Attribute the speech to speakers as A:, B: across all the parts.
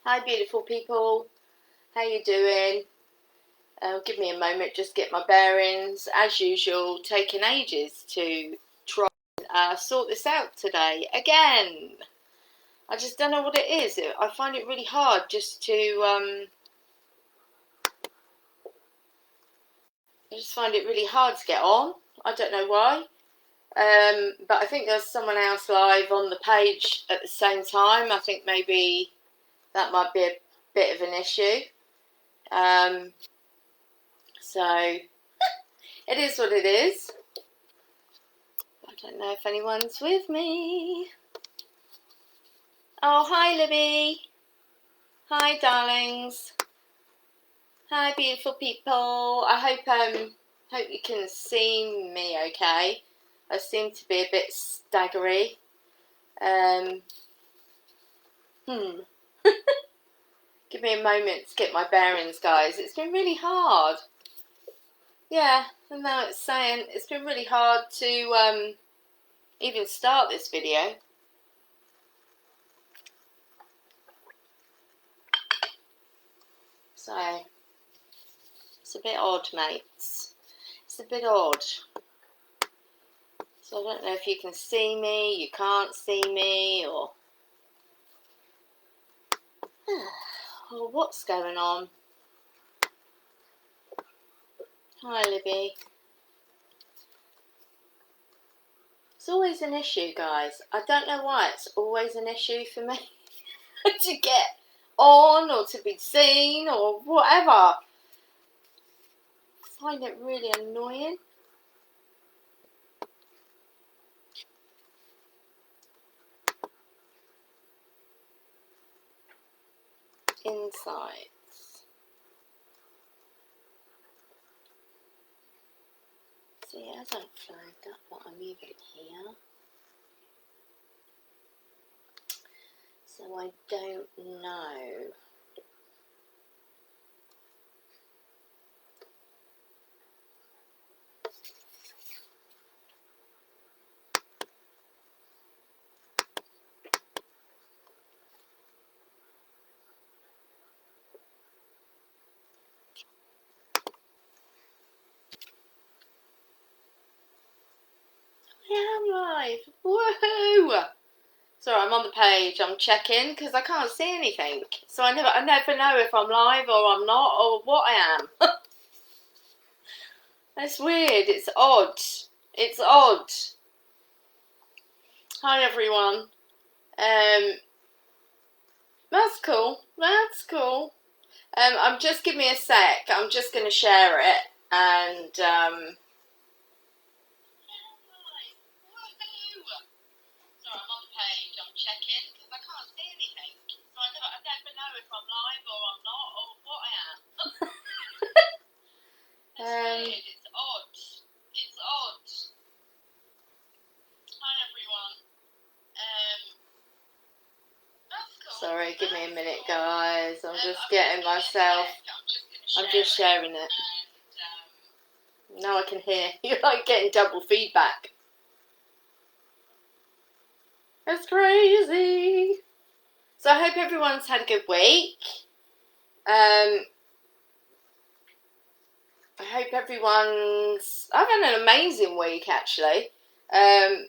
A: Hi beautiful people, how you doing? Give me a moment, just get my bearings. As usual, taking ages to try and sort this out today. Again, I just don't know what it is. I find it really hard just to, I just find it really hard to get on. I don't know why. But I think there's someone else live on the page at the same time. I think maybe that might be a bit of an issue. So it is what it is. I don't know if anyone's with me. Oh, hi Libby. Hi darlings. Hi beautiful people. I hope you can see me okay. I seem to be a bit staggery. Give me a moment to get my bearings, guys. It's been really hard. Yeah, and now it's saying it's been really hard to even start this video. So it's a bit odd, mates. It's a bit odd. So I don't know if you can see me, you can't see me, or what's going on. Hi Libby. It's always an issue, guys. I don't know why it's always an issue for me to get on or to be seen or whatever. I find it really annoying. Insights. See, it hasn't flagged up that I'm even here. So I don't know. I am live. Woohoo! Sorry, I'm on the page. I'm checking because I can't see anything. So I never know if I'm live or I'm not or what I am. That's weird. It's odd. It's odd. Hi everyone. That's cool. That's cool. I'm just give me a sec. I'm just going to share it and. Sorry, I'm on the page. I'm checking because I can't see anything. So I never know if I'm live or I'm not or what I am. It's weird. It's odd. It's odd. Hi everyone. That's cool. Sorry, give me a minute, guys. I'm just getting myself. I'm just sharing it. Now I can hear. You're like getting double feedback. That's crazy. So I hope everyone's had a good week. I hope everyone's... I've had an amazing week, actually. I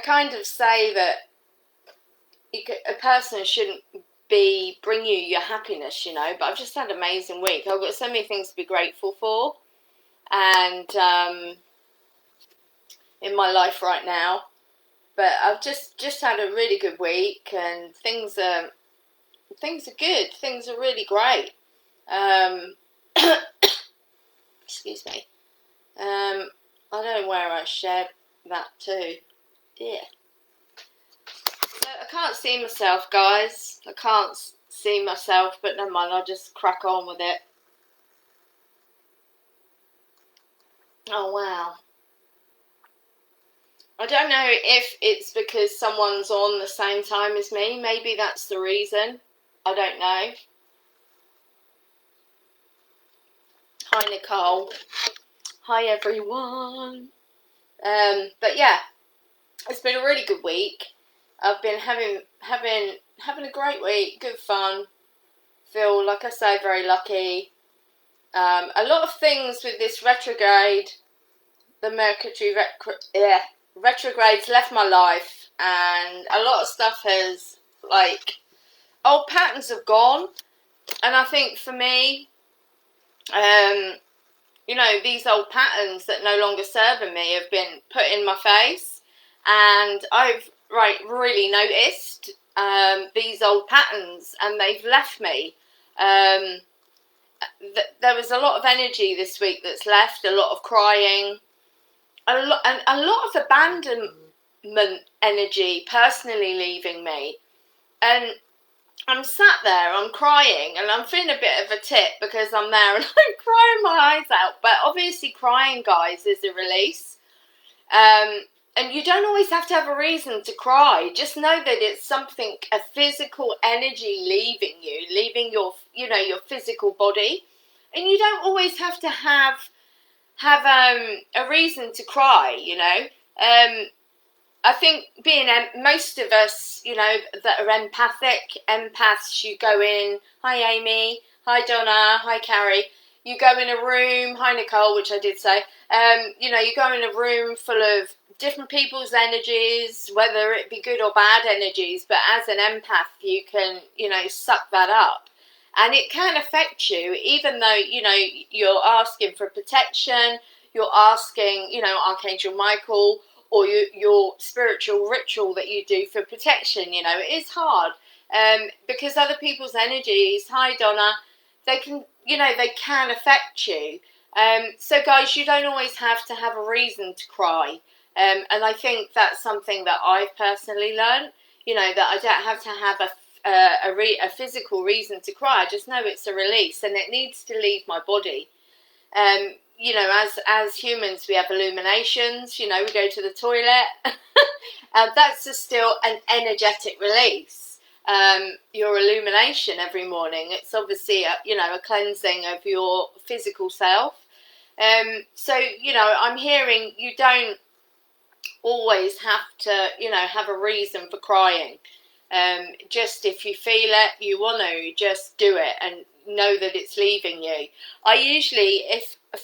A: kind of say that a person shouldn't bring you your happiness, you know, but I've just had an amazing week. I've got so many things to be grateful for, and in my life right now. But I've just had a really good week, and things are good. Things are really great. Excuse me. I don't know where I shared that to. Yeah. So I can't see myself, guys. I can't see myself, but never mind. I'll just crack on with it. Oh wow. I don't know if it's because someone's on the same time as me. Maybe that's the reason. I don't know. Hi Nicole. Hi everyone. But yeah, it's been a really good week. I've been having having a great week, good fun. Feel, like I say, very lucky. A lot of things with this retrograde, the Mercury retrogrades left my life, and a lot of stuff has, like, old patterns have gone. And I think for me, you know, these old patterns that no longer serving me have been put in my face, and I've really noticed these old patterns, and they've left me. There was a lot of energy this week that's left, a lot of crying, and a lot of abandonment energy personally leaving me. And I'm sat there, I'm crying, and I'm feeling a bit of a tit because I'm there and I'm crying my eyes out. But obviously crying, guys, is a release. And you don't always have to have a reason to cry. Just know that it's something, a physical energy leaving your, you know, your physical body. And you don't always have to have a reason to cry, you know. I think most of us, you know, that are empaths, you go in, hi Amy, hi Donna, hi Carrie, you go in a room, hi Nicole, which I did say, you know, you go in a room full of different people's energies, whether it be good or bad energies, but as an empath, you can, you know, suck that up. And it can affect you, even though, you know, you're asking for protection, you're asking, you know, Archangel Michael, or your spiritual ritual that you do for protection. You know, it is hard because other people's energies, hi Donna, they can, you know, they can affect you. So guys, you don't always have to have a reason to cry. And I think that's something that I've personally learned, you know, that I don't have to have a physical reason to cry. I just know it's a release and it needs to leave my body. You know, as humans, we have illuminations, you know, we go to the toilet. That's just still an energetic release. Your illumination every morning, it's obviously, you know, a cleansing of your physical self. So, you know, I'm hearing you don't always have to, you know, have a reason for crying. Just if you feel it, you want to, just do it and know that it's leaving you. I usually,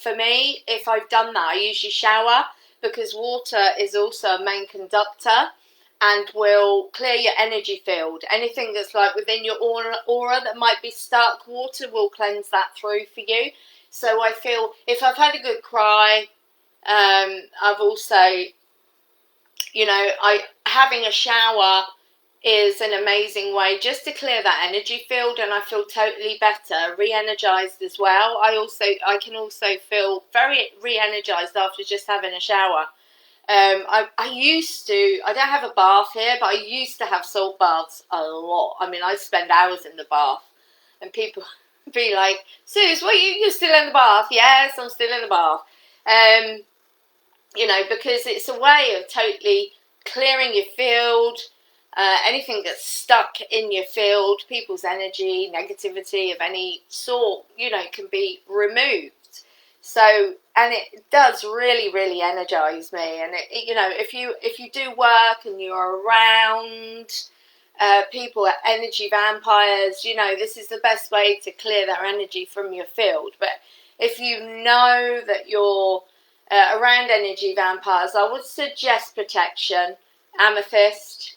A: for me, if I've done that, I usually shower, because water is also a main conductor and will clear your energy field. Anything that's like within your aura that might be stuck, water will cleanse that through for you. So I feel if I've had a good cry, I've also, you know, having a shower is an amazing way just to clear that energy field, and I feel totally better, re-energized as well. I can also feel very re-energized after just having a shower. I don't have a bath here, but I used to have salt baths a lot. I mean, I spend hours in the bath, and people be like, Suze, what, you're still in the bath? Yes, I'm still in the bath. You know, because it's a way of totally clearing your field. Anything that's stuck in your field, people's energy, negativity of any sort, you know, can be removed. So, and it does really, really energize me. And it, you know, if you do work and you're around people, energy vampires, you know, this is the best way to clear that energy from your field. But if you know that you're around energy vampires, I would suggest protection. Amethyst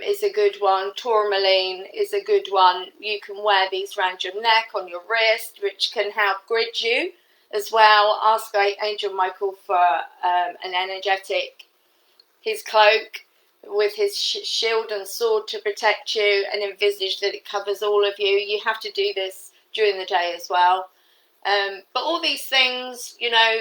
A: is a good one. Tourmaline is a good one. You can wear these around your neck, on your wrist, which can help grid you as well. Ask Angel Michael for an energetic, his cloak with his shield and sword to protect you, and envisage that it covers all of you. You have to do this during the day as well. But all these things, you know,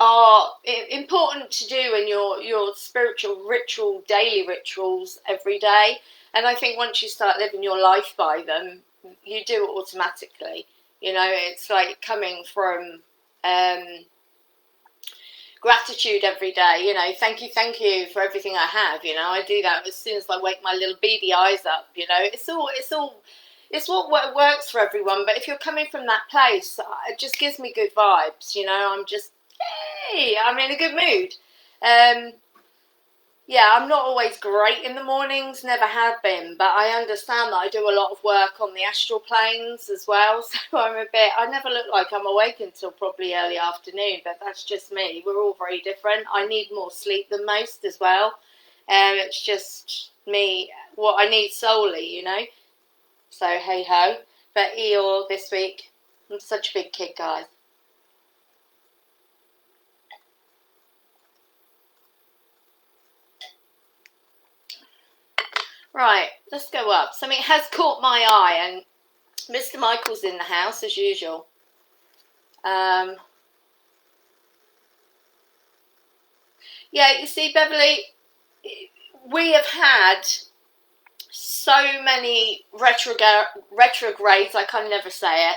A: are important to do in your spiritual ritual, daily rituals every day. And I think once you start living your life by them, you do it automatically. You know, it's like coming from gratitude every day. You know, thank you for everything I have. You know, I do that as soon as I wake my little beady eyes up. You know, it's what works for everyone. But if you're coming from that place, it just gives me good vibes. You know, I'm just, hey, I'm in a good mood. yeah, I'm not always great in the mornings, never have been, but I understand that I do a lot of work on the astral planes as well. So I never look like I'm awake until probably early afternoon, but that's just me. We're all very different. I need more sleep than most as well. It's just me, what I need solely, you know. So hey ho. But Eeyore this week, I'm such a big kid, guys. Right, let's go up. Something has caught my eye, and Mr. Michael's in the house as usual. Yeah, you see, Beverly, we have had so many retrogrades, I can never say it.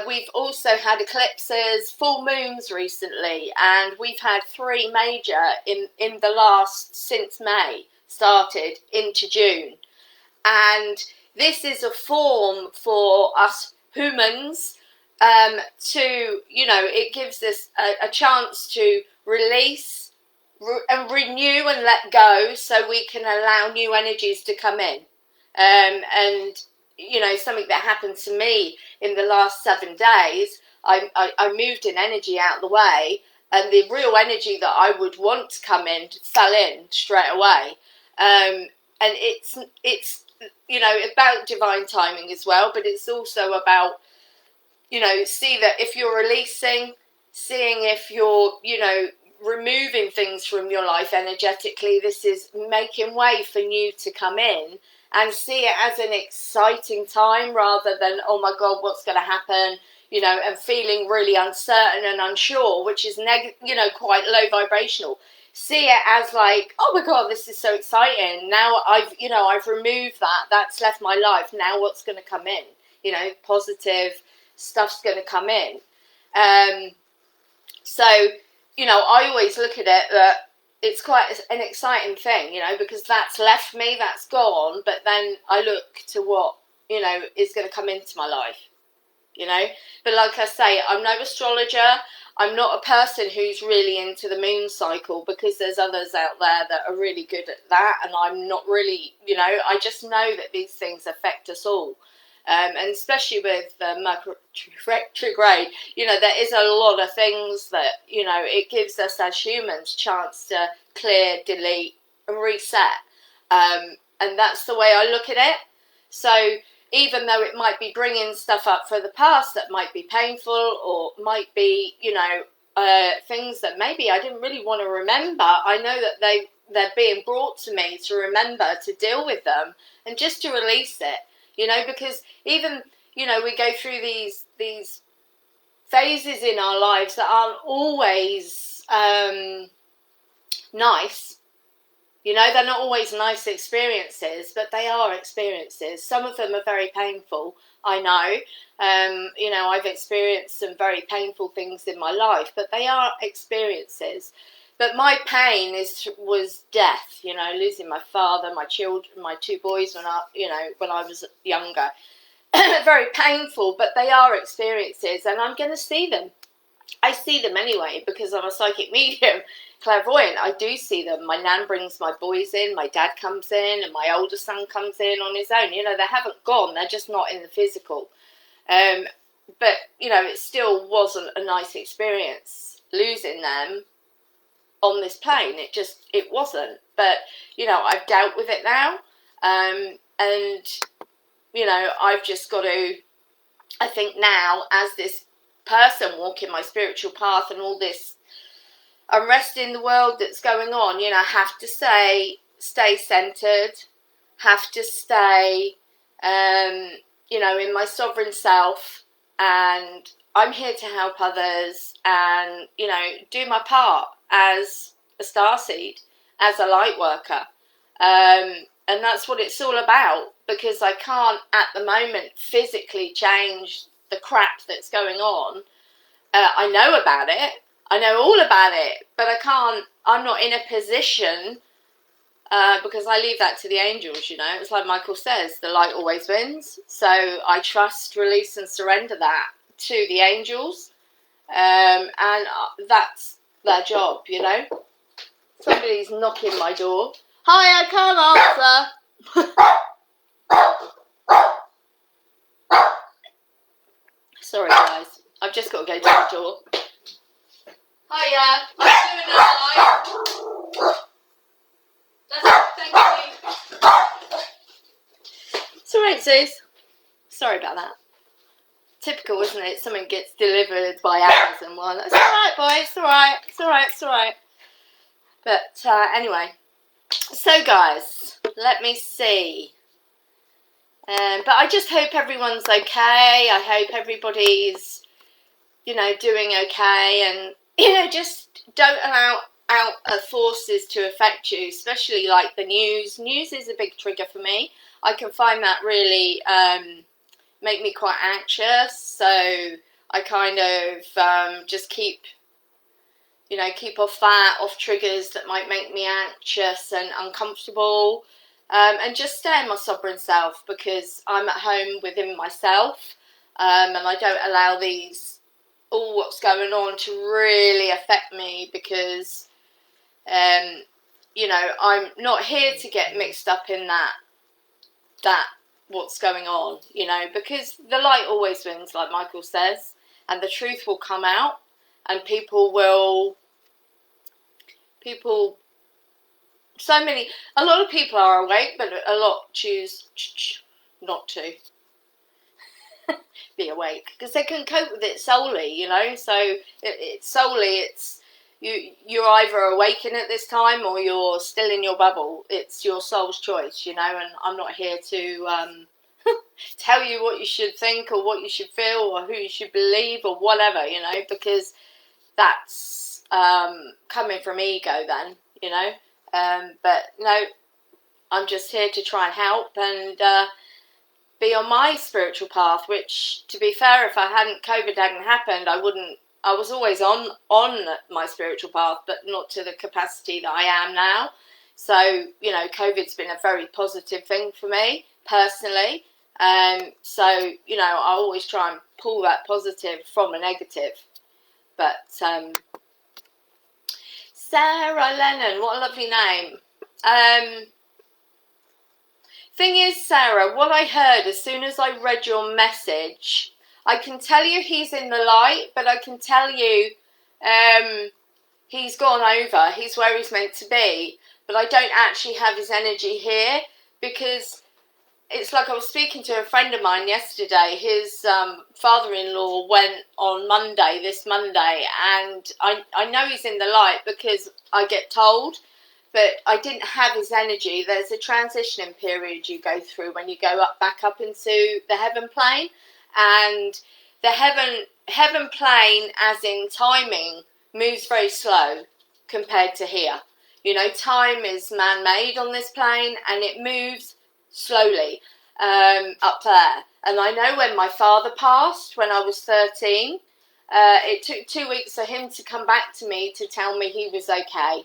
A: We've also had eclipses, full moons recently, and we've had 3 major in the last, since May started into June. And this is a form for us humans to, you know, it gives us a chance to release and renew and let go so we can allow new energies to come in. And, you know, something that happened to me in the last 7 days, I moved an energy out of the way, and the real energy that I would want to come in fell in straight away. And it's you know, about divine timing as well, but it's also about, you know, see that if you're releasing, seeing if you're, you know, removing things from your life energetically, this is making way for new to come in, and see it as an exciting time rather than, oh my God, what's going to happen, you know, and feeling really uncertain and unsure, which is, you know, quite low vibrational. See it as like, oh my God, this is so exciting. Now I've, you know, I've removed that. That's left my life. Now what's going to come in? You know, positive stuff's going to come in. So, you know, I always look at it that it's quite an exciting thing, you know, because that's left me, that's gone. But then I look to what, you know, is going to come into my life, you know. But like I say, I'm no astrologer. I'm not a person who's really into the moon cycle, because there's others out there that are really good at that, and I'm not really, you know, I just know that these things affect us all. And especially with Mercury retrograde, you know, there is a lot of things that, you know, it gives us as humans chance to clear, delete and reset. And that's the way I look at it. So even though it might be bringing stuff up for the past that might be painful, or might be, you know, things that maybe I didn't really want to remember, I know that they're being brought to me to remember, to deal with them, and just to release it, you know, because even, you know, we go through these phases in our lives that aren't always nice. You know, they're not always nice experiences, but they are experiences. Some of them are very painful, I know. You know, I've experienced some very painful things in my life, but they are experiences. But my pain was death, you know, losing my father, my children, my 2 boys when I was younger. Very painful, but they are experiences, and I'm going to see them. I see them anyway, because I'm a psychic medium, clairvoyant. I do see them. My nan brings my boys in, my dad comes in, and my older son comes in on his own. You know, they haven't gone, they're just not in the physical. But, you know, it still wasn't a nice experience losing them on this plane. It wasn't. But, you know, I've dealt with it now. And, you know, I've just got to, I think now, as this person walking my spiritual path and all this unrest in the world that's going on, you know, have to stay centered, have to stay, you know, in my sovereign self, and I'm here to help others and, you know, do my part as a starseed, as a light worker. And that's what it's all about, because I can't at the moment physically change the crap that's going on. I know about it. I know all about it, but I'm not in a position, because I leave that to the angels, you know. It's like Michael says, the light always wins. So I trust, release and surrender that to the angels. And that's their job, you know. Somebody's knocking my door. Hi, I can't answer. Sorry, guys. I've just got to go to the door. Hiya, I'm doing a live. That's it, thank you. It's alright, Suze. Sorry about that. Typical, isn't it? Something gets delivered by Amazon. Well, that's alright, boy. It's alright. It's alright. It's alright. But anyway. So, guys, let me see. But I just hope everyone's okay. I hope everybody's, doing okay. And, just don't allow out forces to affect you, especially like the news. News is a big trigger for me. I can find that really make me quite anxious. So I kind of just keep off triggers that might make me anxious and uncomfortable. And just stay in my sovereign self, because I'm at home within myself, and I don't allow all what's going on to really affect me, because I'm not here to get mixed up in that what's going on, because the light always wins, like Michael says, and the truth will come out, and a lot of people are awake, but a lot choose not to be awake, because they can cope with it solely, so you're either awakened at this time or you're still in your bubble. It's your soul's choice, and I'm not here to tell you what you should think or what you should feel or who you should believe or whatever, because that's coming from ego then, but no, I'm just here to try and help and be on my spiritual path, which, to be fair, if COVID hadn't happened, I was always on my spiritual path, but not to the capacity that I am now. So, COVID's been a very positive thing for me personally. So, I always try and pull that positive from a negative. But Sarah Lennon, what a lovely name. Thing is, Sarah, what I heard as soon as I read your message, I can tell you he's in the light, but I can tell you he's gone over. He's where he's meant to be. But I don't actually have his energy here, because it's like I was speaking to a friend of mine yesterday. His father-in-law went on this Monday, and I know he's in the light because I get told, but I didn't have his energy. There's a transitioning period you go through when you go back up into the heaven plane, and the heaven plane, as in timing, moves very slow compared to here. Time is man-made on this plane, and it moves slowly up there. And I know when my father passed, when I was 13, it took 2 weeks for him to come back to me to tell me he was okay.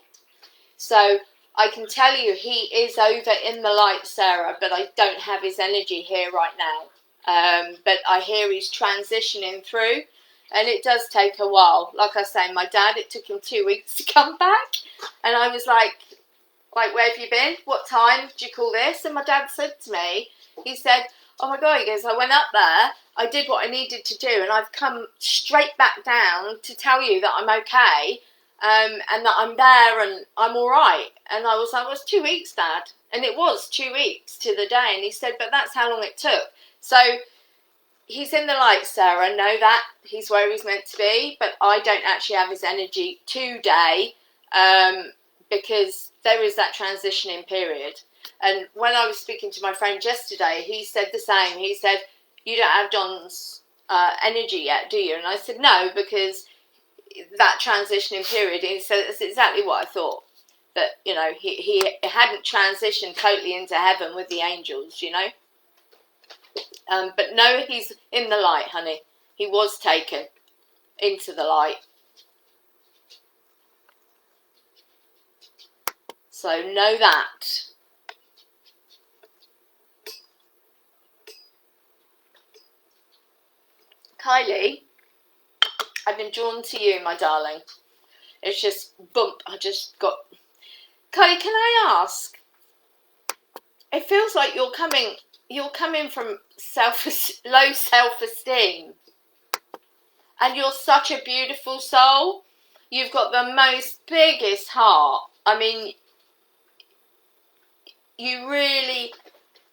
A: So I can tell you he is over in the light, Sarah, but I don't have his energy here right now. But I hear he's transitioning through, and it does take a while. Like I say, my dad, it took him 2 weeks to come back, and I was like, where have you been? What time do you call this? And my dad said to me, he said, oh my God, he goes, I went up there, I did what I needed to do, and I've come straight back down to tell you that I'm okay, and that I'm there and I'm all right. And I was like, well, it's 2 weeks, Dad. And it was 2 weeks to the day. And he said, but that's how long it took. So he's in the light, Sarah. Know that. He's where he's meant to be. But I don't actually have his energy today, because there is that transitioning period. And when I was speaking to my friend yesterday, he said the same. He said, you don't have John's energy yet, do you? And I said, no, because that transitioning period, he said, that's exactly what I thought. That, he hadn't transitioned totally into heaven with the angels, But no, he's in the light, honey. He was taken into the light. So know that. Kylie, I've been drawn to you, my darling. It's just, bump, I just got Kylie, can I ask? It feels like you're coming from low self-esteem, and you're such a beautiful soul. You've got the most biggest heart. I mean, you really,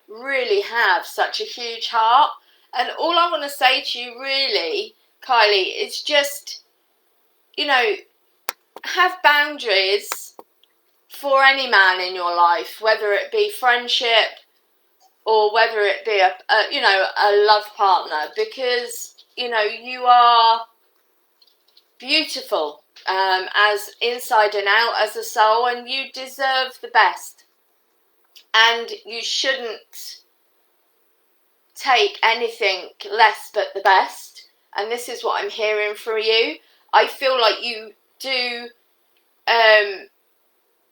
A: really have such a huge heart. And all I want to say to you, really, Kylie, is just, have boundaries for any man in your life, whether it be friendship or whether it be a love partner, because you are beautiful, as inside and out as a soul, and you deserve the best, and you shouldn't take anything less but the best. And this is what I'm hearing from you. I feel like you do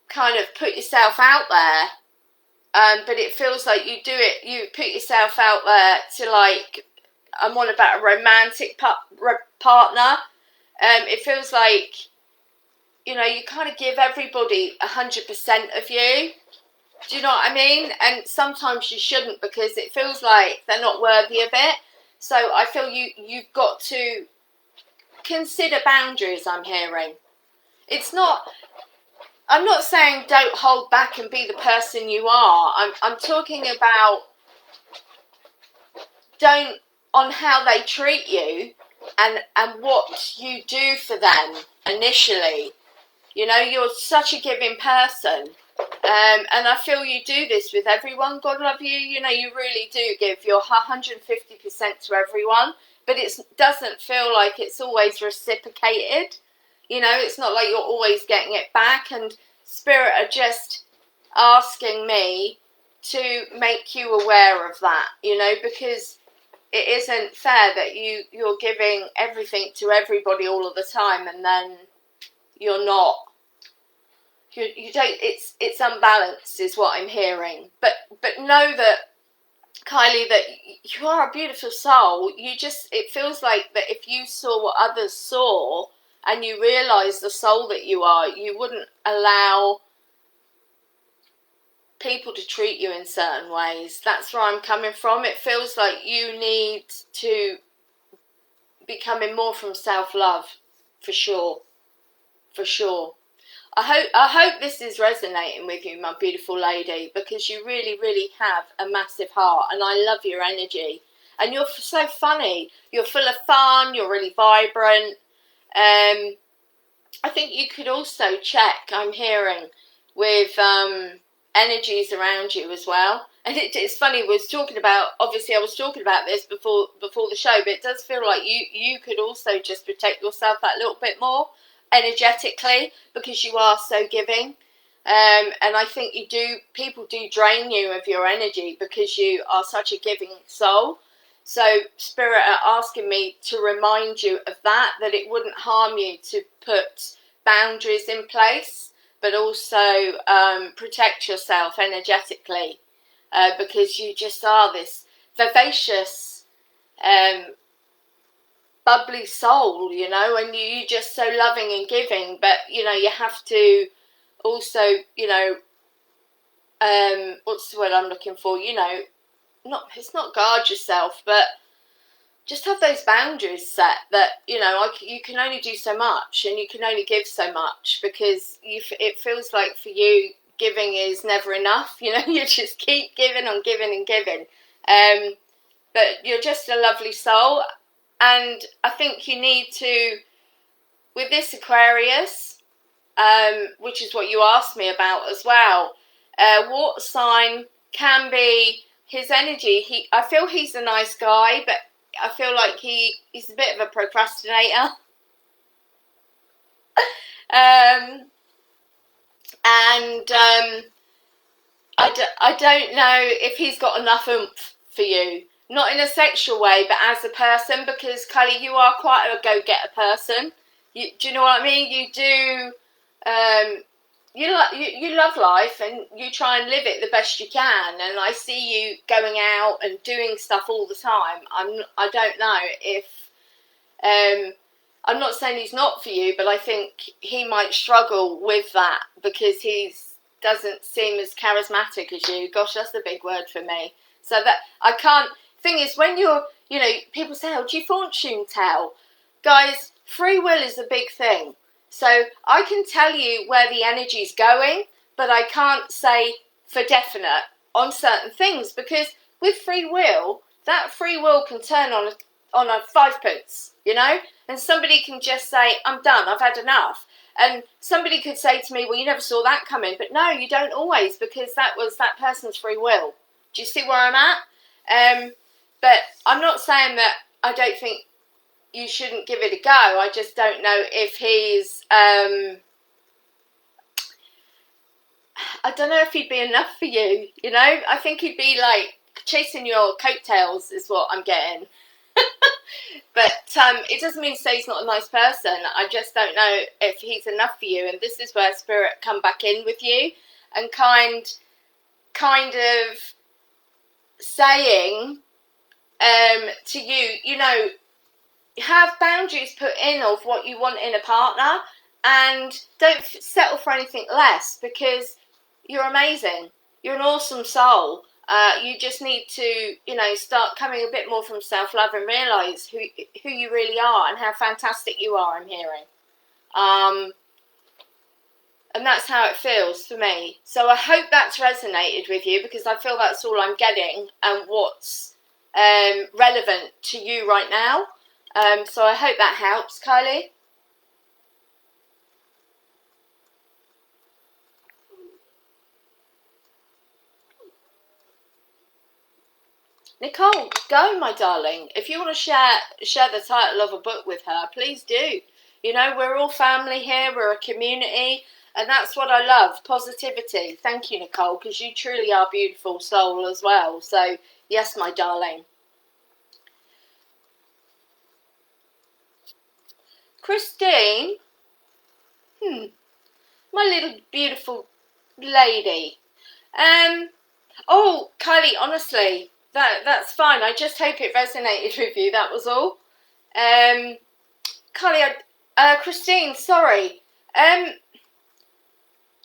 A: kind of put yourself out there, but it feels like you put yourself out there to, like, I'm on about a romantic partner. It feels like, you kind of give everybody 100% of you. Do you know what I mean? And sometimes you shouldn't, because it feels like they're not worthy of it. So I feel you've got to consider boundaries, I'm hearing. I'm not saying don't hold back and be the person you are. I'm talking about on how they treat you and what you do for them initially. You're such a giving person. And I feel you do this with everyone. God love you. You really do give your 150% to everyone. But it doesn't feel like it's always reciprocated. It's not like you're always getting it back. And Spirit are just asking me to make you aware of that, because it isn't fair that you're giving everything to everybody all of the time, and then you're not. You don't. It's unbalanced, is what I'm hearing. But know that, Kylie, that you are a beautiful soul. It feels like that if you saw what others saw and you realise the soul that you are, you wouldn't allow people to treat you in certain ways. That's where I'm coming from. It feels like you need to be coming more from self-love, for sure. I hope this is resonating with you, my beautiful lady, because you really, really have a massive heart, and I love your energy. And you're so funny. You're full of fun. You're really vibrant. I think you could also check, I'm hearing, with energies around you as well. And it's funny, I was talking about this before the show, but it does feel like you could also just protect yourself that little bit more energetically, because you are so giving. And I think people do drain you of your energy because you are such a giving soul. So Spirit are asking me to remind you of that it wouldn't harm you to put boundaries in place, but also protect yourself energetically, because you just are this vivacious, bubbly soul, and you're just so loving and giving. But you have to also, what's the word I'm looking for? It's not guard yourself, but just have those boundaries set that you can only do so much, and you can only give so much, because it feels like for you giving is never enough. You just keep giving and giving and giving. But you're just a lovely soul, and I think you need to, with this Aquarius, which is what you asked me about as well, what sign can be his energy. I feel he's a nice guy, but I feel like he's a bit of a procrastinator. I don't know if he's got enough oomph for you. Not in a sexual way, but as a person, because Kylie, you are quite a go-getter person. Do you know what I mean? You do. You love life, and you try and live it the best you can. And I see you going out and doing stuff all the time. I don't know if I'm not saying he's not for you, but I think he might struggle with that, because he's doesn't seem as charismatic as you. Gosh, that's a big word for me. So that I can't. Thing is, when you're, you know, people say, "Oh, do you fortune tell?" Guys, free will is a big thing. So I can tell you where the energy's going, but I can't say for definite on certain things, because with free will, that free will can turn on a 5-pence, you know, and somebody can just say, "I'm done. I've had enough." And somebody could say to me, "Well, you never saw that coming." But no, you don't always, because that was that person's free will. Do you see where I'm at? But I'm not saying that I don't think you shouldn't give it a go. I just don't know if he's, I don't know if he'd be enough for you, you know? I think he'd be like chasing your coattails is what I'm getting. But it doesn't mean to say he's not a nice person. I just don't know if he's enough for you. And this is where Spirit come back in with you and kind of saying to you, you know, have boundaries put in of what you want in a partner, and don't settle for anything less, because you're amazing. You're an awesome soul. You just need to, you know, start coming a bit more from self-love and realise who you really are and how fantastic you are, I'm hearing. And that's how it feels for me. So I hope that's resonated with you, because I feel that's all I'm getting and what's relevant to you right now. So I hope that helps, Kylie. Nicole, go, my darling. If you want to share the title of a book with her, please do. You know, we're all family here. We're a community. And that's what I love, positivity. Thank you, Nicole, because you truly are a beautiful soul as well. So, yes, my darling. Christine, my little beautiful lady. Oh, Kylie, honestly, that's fine. I just hope it resonated with you. That was all. Kylie, Christine, sorry.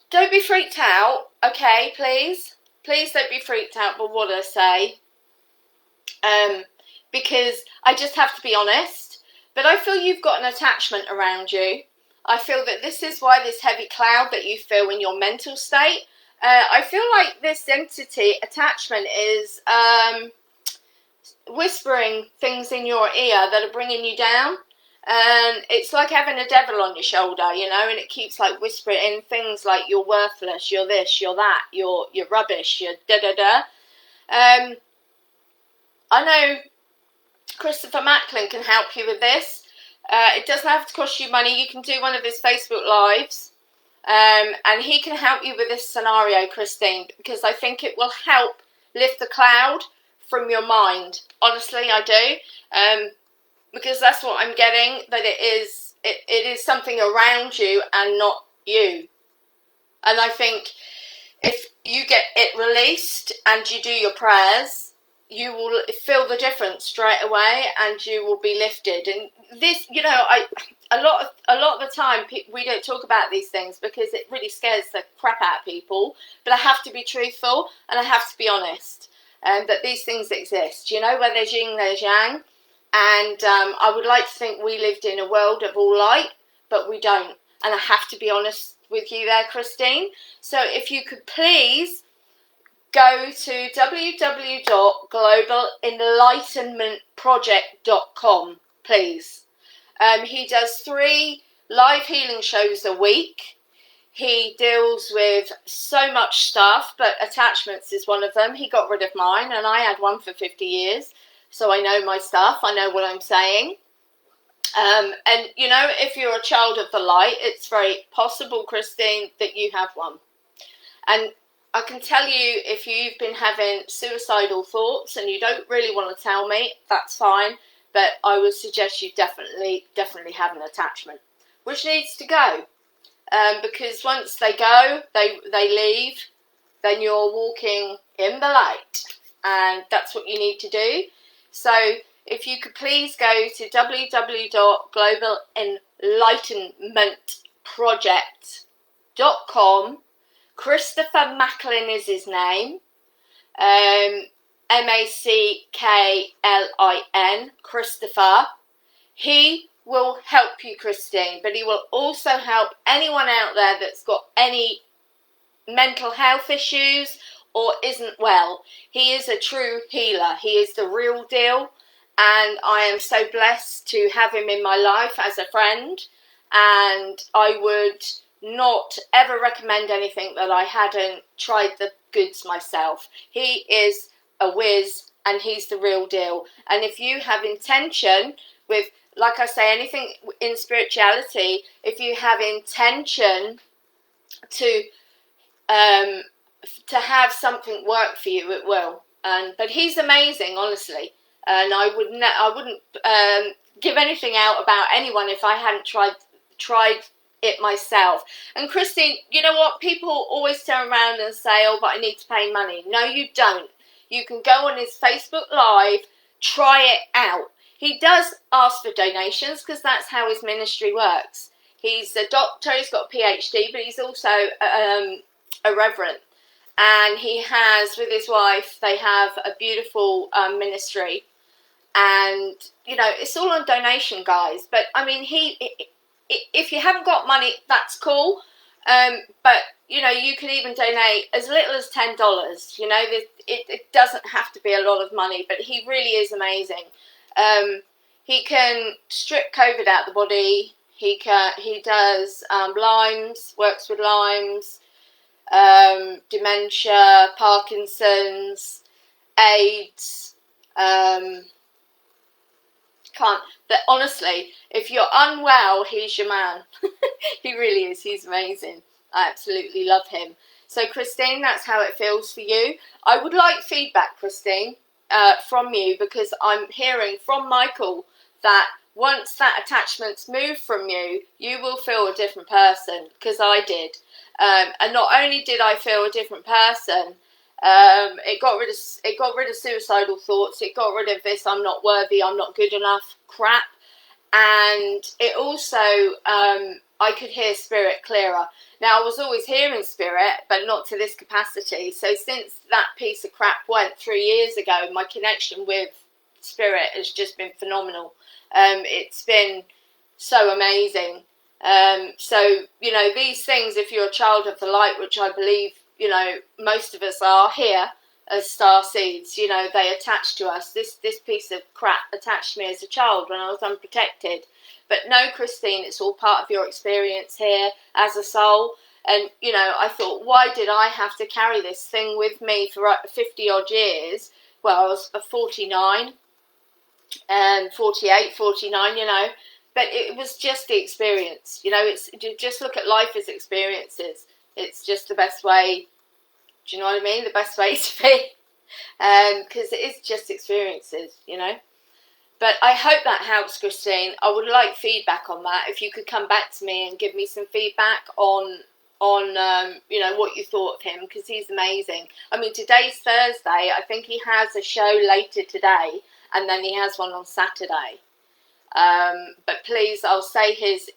A: Don't be freaked out, okay, please? Please don't be freaked out by what I say. Because I just have to be honest. But I feel you've got an attachment around you. I feel that this is why this heavy cloud that you feel in your mental state. I feel like this entity attachment is whispering things in your ear that are bringing you down. And it's like having a devil on your shoulder, you know, and it keeps like whispering in things like you're worthless, you're this, you're that, you're rubbish, you're da-da-da. I know Christopher Macklin can help you with this. It doesn't have to cost you money. You can do one of his Facebook Lives. And he can help you with this scenario, Christine, because I think it will help lift the cloud from your mind. Honestly, I do. Because that's what I'm getting, that it is something around you and not you. And I think if you get it released and you do your prayers, you will feel the difference straight away, and you will be lifted. And this, you know, a lot of the time we don't talk about these things because it really scares the crap out of people. But I have to be truthful and I have to be honest, that these things exist. You know, where there's yin, there's yang. And I would like to think we lived in a world of all light, but we don't. And I have to be honest with you there, Christine. So if you could please go to www.globalenlightenmentproject.com, please. He does 3 live healing shows a week. He deals with so much stuff, but attachments is one of them. He got rid of mine, and I had one for 50 years. So I know my stuff. I know what I'm saying. And, you know, if you're a child of the light, it's very possible, Christine, that you have one. And I can tell you, if you've been having suicidal thoughts and you don't really want to tell me, that's fine. But I would suggest you definitely have an attachment, which needs to go. Because once they go, they leave, then you're walking in the light. And that's what you need to do. So if you could please go to www.globalenlightenmentproject.com, Christopher Macklin is his name. Macklin, Christopher. He will help you, Christine, but he will also help anyone out there that's got any mental health issues or isn't well. He is a true healer. He is the real deal, and I am so blessed to have him in my life as a friend, and I would not ever recommend anything that I hadn't tried the goods myself. He is a whiz, and he's the real deal. And if you have intention with, like I say, anything in spirituality, if you have intention to have something work for you, it will. But he's amazing, honestly, and I wouldn't give anything out about anyone if I hadn't tried it myself. And Christine, you know what? People always turn around and say, "Oh, but I need to pay money." No, you don't. You can go on his Facebook Live, try it out. He does ask for donations because that's how his ministry works. He's a doctor. He's got a PhD, but he's also a reverend. And he has, with his wife, they have a beautiful ministry. And, you know, it's all on donation, guys. But, I mean, if you haven't got money, that's cool. But, you know, you can even donate as little as $10. You know, it doesn't have to be a lot of money. But he really is amazing. He can strip COVID out the body. He does Lyme's, works with Lyme's. Dementia, Parkinson's, AIDS, but honestly, if you're unwell, he's your man. He really is. He's amazing. I absolutely love him. So Christine, that's how it feels for you. I would like feedback, Christine, from you, because I'm hearing from Michael that once that attachment's moved from you, you will feel a different person, because I did. And not only did I feel a different person, it got rid of suicidal thoughts. It got rid of this "I'm not worthy, I'm not good enough" crap, and it also I could hear spirit clearer. Now I was always hearing spirit, but not to this capacity. So since that piece of crap went 3 years ago, my connection with spirit has just been phenomenal. It's been so amazing. So, you know, these things, if you're a child of the light, which I believe, you know, most of us are here as star seeds, you know, they attach to us. This piece of crap attached to me as a child when I was unprotected. But no, Christine, it's all part of your experience here as a soul. And, you know, I thought, why did I have to carry this thing with me for 50 odd years? Well, I was 49 and 48, 49, you know. But it was just the experience, you know. You just look at life as experiences. It's just the best way. Do you know what I mean? The best way to be, because it is just experiences, you know. But I hope that helps, Christine. I would like feedback on that. If you could come back to me and give me some feedback on you know, what you thought of him, because he's amazing. I mean, today's Thursday. I think he has a show later today, and then he has one on Saturday. But please, I'll say his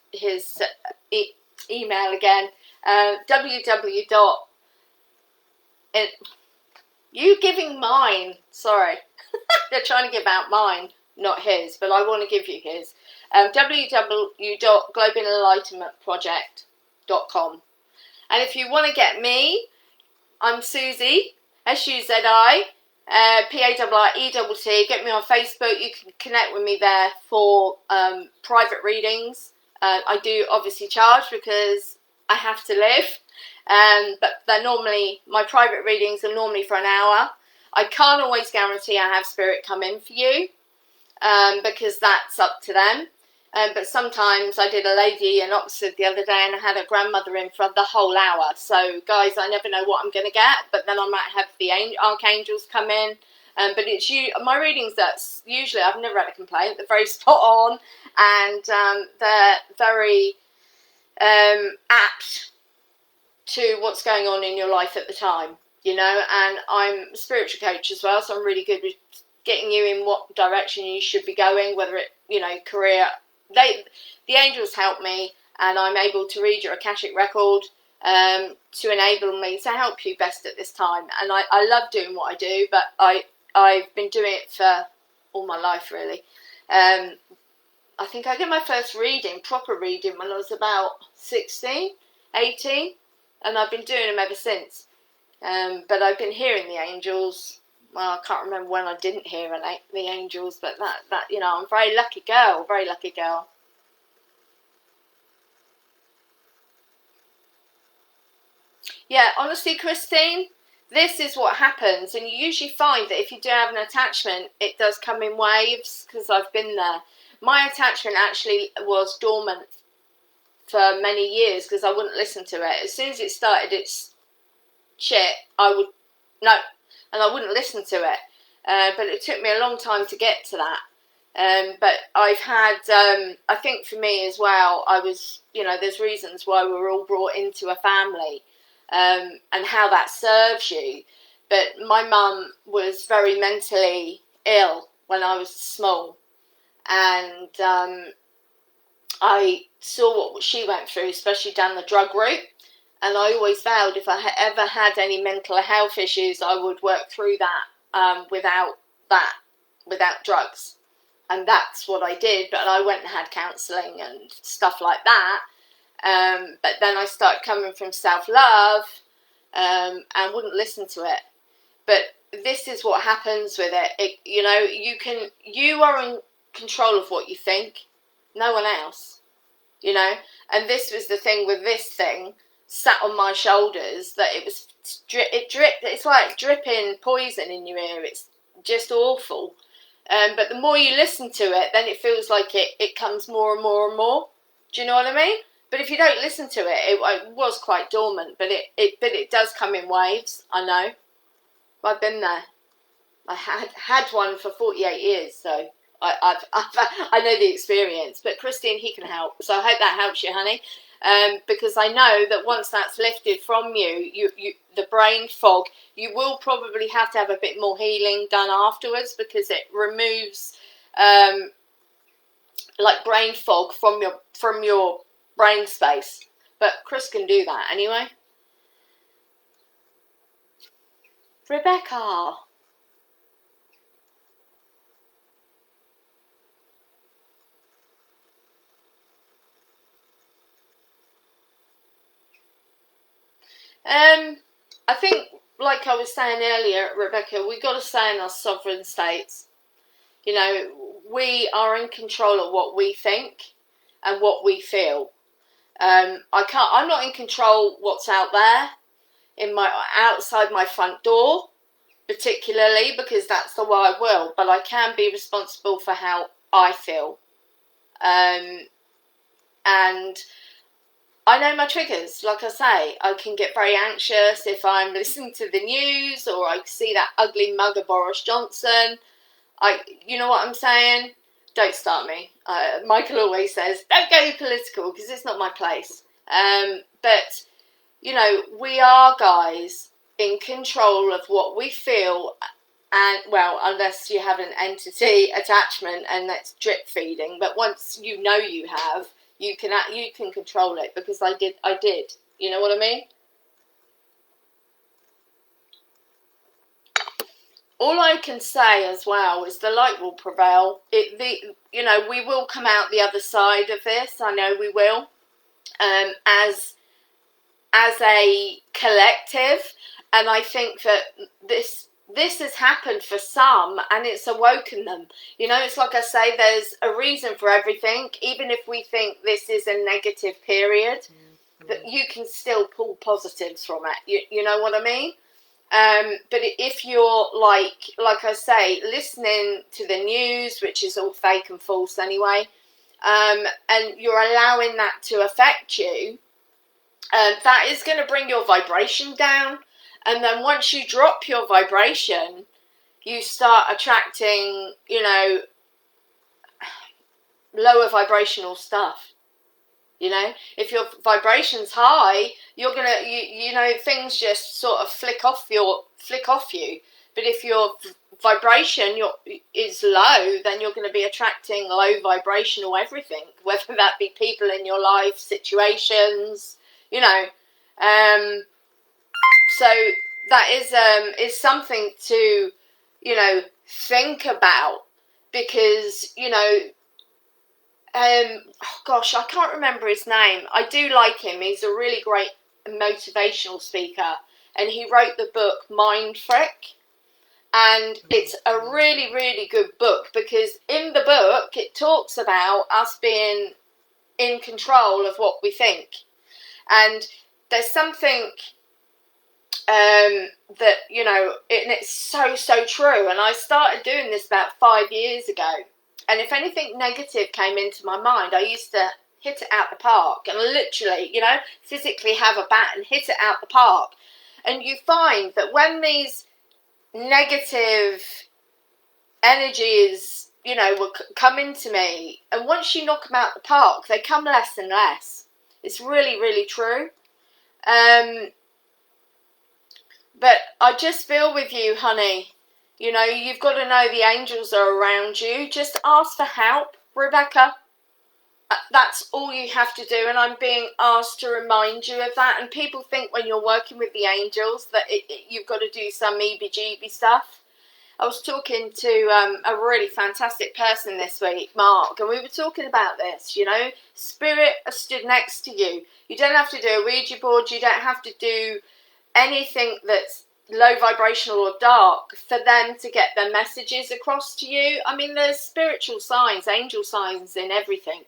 A: email again. You giving mine? Sorry, they're trying to give out mine, not his. But I want to give you his. www.globalenlightenmentproject.com. And if you want to get me, I'm Suzi, Suzi. Parrett. Get me on Facebook. You can connect with me there for private readings. I do obviously charge because I have to live, but they're normally, my private readings are normally for an hour. I can't always guarantee I have spirit come in for you, because that's up to them. But sometimes, I did a lady in Oxford the other day and I had a grandmother in for the whole hour. So guys, I never know what I'm going to get, but then I might have the archangels come in. But it's my readings, that's usually, I've never had a complaint. They're very spot on, and they're very apt to what's going on in your life at the time, you know. And I'm a spiritual coach as well, so I'm really good with getting you in what direction you should be going, whether it, you know, career. The angels help me, and I'm able to read your Akashic record to enable me to help you best at this time. And I love doing what I do, but I've been doing it for all my life, really. I think I did my first proper reading, when I was about 16, 18, and I've been doing them ever since. But I've been hearing the angels. Well, I can't remember when I didn't hear the angels, but that I'm a very lucky girl, very lucky girl. Yeah, honestly, Christine, this is what happens, and you usually find that if you do have an attachment, it does come in waves, because I've been there. My attachment actually was dormant for many years because I wouldn't listen to it. As soon as it started its shit, and I wouldn't listen to it. But it took me a long time to get to that. But I've had, I think for me as well, I was, there's reasons why we were all brought into a family, and how that serves you. But my mum was very mentally ill when I was small, and I saw what she went through, especially down the drug route. And I always vowed if I ever had any mental health issues, I would work through that without drugs. And that's what I did. But I went and had counselling and stuff like that. But then I started coming from self-love, and wouldn't listen to it. But this is what happens with it. You are in control of what you think, no one else. And this was the thing with this thing. Sat on my shoulders, that it dripped. It's like dripping poison in your ear. It's just awful. But the more you listen to it, then it feels like it comes more and more and more. Do you know what I mean? But if you don't listen to it, it was quite dormant. But it does come in waves. I know. I've been there. I had one for 48 years, so I know the experience. But Christine, he can help. So I hope that helps you, honey. Because I know that once that's lifted from you, the brain fog, you will probably have to have a bit more healing done afterwards, because it removes like brain fog from your brain space. But Chris can do that anyway. Rebecca. I think, like I was saying earlier, Rebecca, we got to stay in our sovereign states. We are in control of what we think and what we feel. I'm not in control what's out there, outside my front door, particularly, because that's the way I will. But I can be responsible for how I feel. And I know my triggers. Like I say, I can get very anxious if I'm listening to the news, or I see that ugly mug of Boris Johnson. You know what I'm saying? Don't start me. Michael always says, don't go political, because it's not my place. But, we are, guys, in control of what we feel. And, well, unless you have an entity attachment and that's drip feeding. But once you have, you can control it, because I did. You know what I mean? All I can say as well is the light will prevail. We will come out the other side of this. I know we will. As a collective, and I think that this has happened for some, and it's awoken them. It's like I say, there's a reason for everything. Even if we think this is a negative period, that you can still pull positives from it. You know what I mean? But if you're like I say, listening to the news, which is all fake and false anyway, and you're allowing that to affect you, that is going to bring your vibration down. And then once you drop your vibration, you start attracting, lower vibrational stuff. If your vibration's high, you're gonna, things just sort of flick off you. But if your vibration is low, then you're going to be attracting low vibrational everything, whether that be people in your life, situations, So that is something to, you know, think about, because, you know, oh gosh, I can't remember his name. I do like him. He's a really great motivational speaker, and he wrote the book Mind Freak. And it's a really, really good book, because in the book it talks about us being in control of what we think. And there's something that, you know, and it's so, so true. And I started doing this about 5 years ago. And if anything negative came into my mind, I used to hit it out the park, and literally, you know, physically have a bat and hit it out the park. And you find that when these negative energies, you know, will come into me, and once you knock them out the park, they come less and less. It's really, really true. But I just feel with you, honey. You know, you've got to know the angels are around you. Just ask for help, Rebecca. That's all you have to do, and I'm being asked to remind you of that. And people think when you're working with the angels that you've got to do some EBGB stuff. I was talking to a really fantastic person this week, Mark, and we were talking about this, you know. Spirit has stood next to you. You don't have to do a Ouija board. You don't have to do anything that's low vibrational or dark for them to get their messages across to you. I mean, there's spiritual signs, angel signs in everything.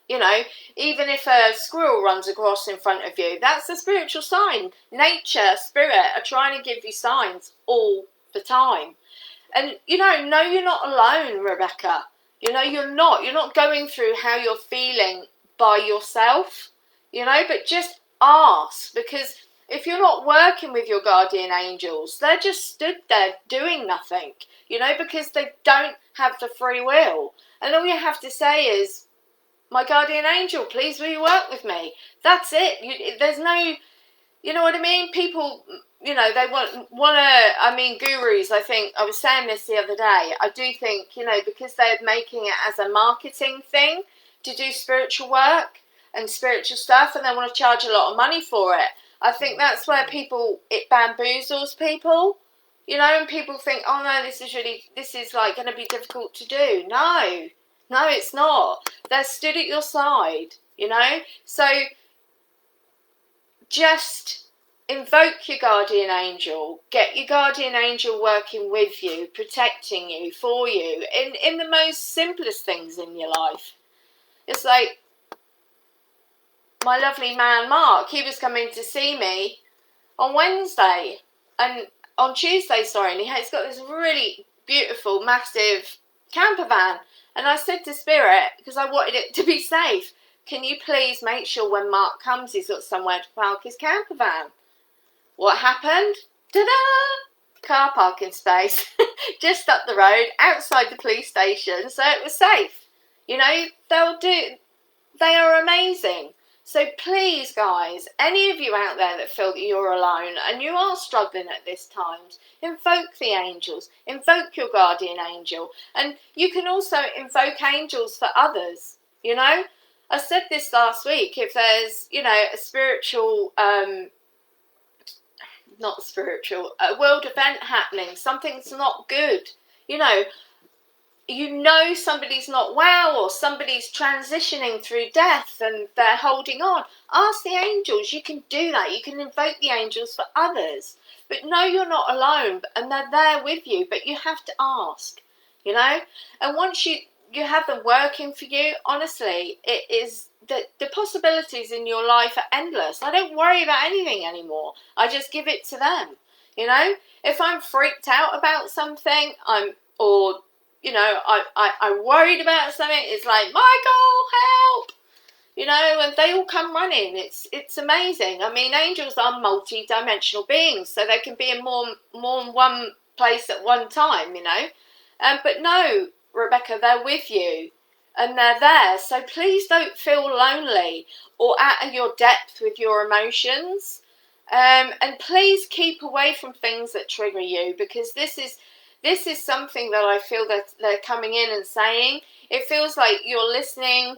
A: You know, even if a squirrel runs across in front of you, that's a spiritual sign. Nature, spirit are trying to give you signs all the time. And, you know, no, you're not alone, Rebecca. You know, you're not going through how you're feeling by yourself, you know, but just ask, because if you're not working with your guardian angels, they're just stood there doing nothing, you know, because they don't have the free will. And all you have to say is, my guardian angel, please will you work with me? That's it. There's no, you know what I mean? People, you know, they want to, I mean, gurus, I think, I was saying this the other day, I do think, you know, because they're making it as a marketing thing to do spiritual work and spiritual stuff, and they want to charge a lot of money for it. I think that's where it bamboozles people, you know, and people think, oh no, this is like going to be difficult to do. No, it's not. They're stood at your side, you know. So just invoke your guardian angel. Get your guardian angel working with you, protecting you, for you, in the most simplest things in your life. It's like my lovely man Mark, he was coming to see me on Wednesday, and on Tuesday, sorry, and he's got this really beautiful, massive camper van. And I said to Spirit, because I wanted it to be safe, can you please make sure when Mark comes, he's got somewhere to park his camper van? What happened? Ta-da! Car parking space, just up the road, outside the police station, so it was safe. You know, they are amazing. So please, guys, any of you out there that feel that you're alone and you are struggling at this time, invoke the angels, invoke your guardian angel. And you can also invoke angels for others, you know. I said this last week, if there's, you know, a spiritual, a world event happening, something's not good, you know somebody's not well, or somebody's transitioning through death and they're holding on, ask the angels. You can do that. You can invoke the angels for others. But no, you're not alone, and they're there with you, but you have to ask, you know. And once you have them working for you, honestly, it is the possibilities in your life are endless. I don't worry about anything anymore. I just give it to them, you know. If I'm freaked out about something, you know, I'm worried about something, it's like, Michael, help! You know, and they all come running. It's amazing. I mean, angels are multi-dimensional beings, so they can be in more than one place at one time, you know. But no, Rebecca, they're with you, and they're there. So please don't feel lonely or out of your depth with your emotions. And please keep away from things that trigger you, because this is something that I feel that they're coming in and saying. It feels like you're listening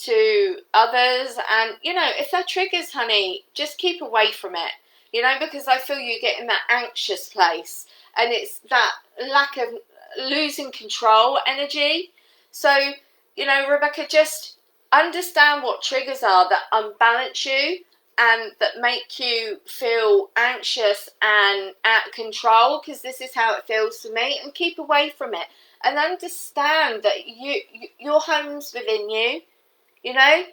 A: to others. And, you know, if they're triggers, honey, just keep away from it, you know, because I feel you get in that anxious place, and it's that lack of losing control energy. So, you know, Rebecca, just understand what triggers are that unbalance you and that make you feel anxious and out of control, because this is how it feels to me, and keep away from it. And understand that your home's within you, you know,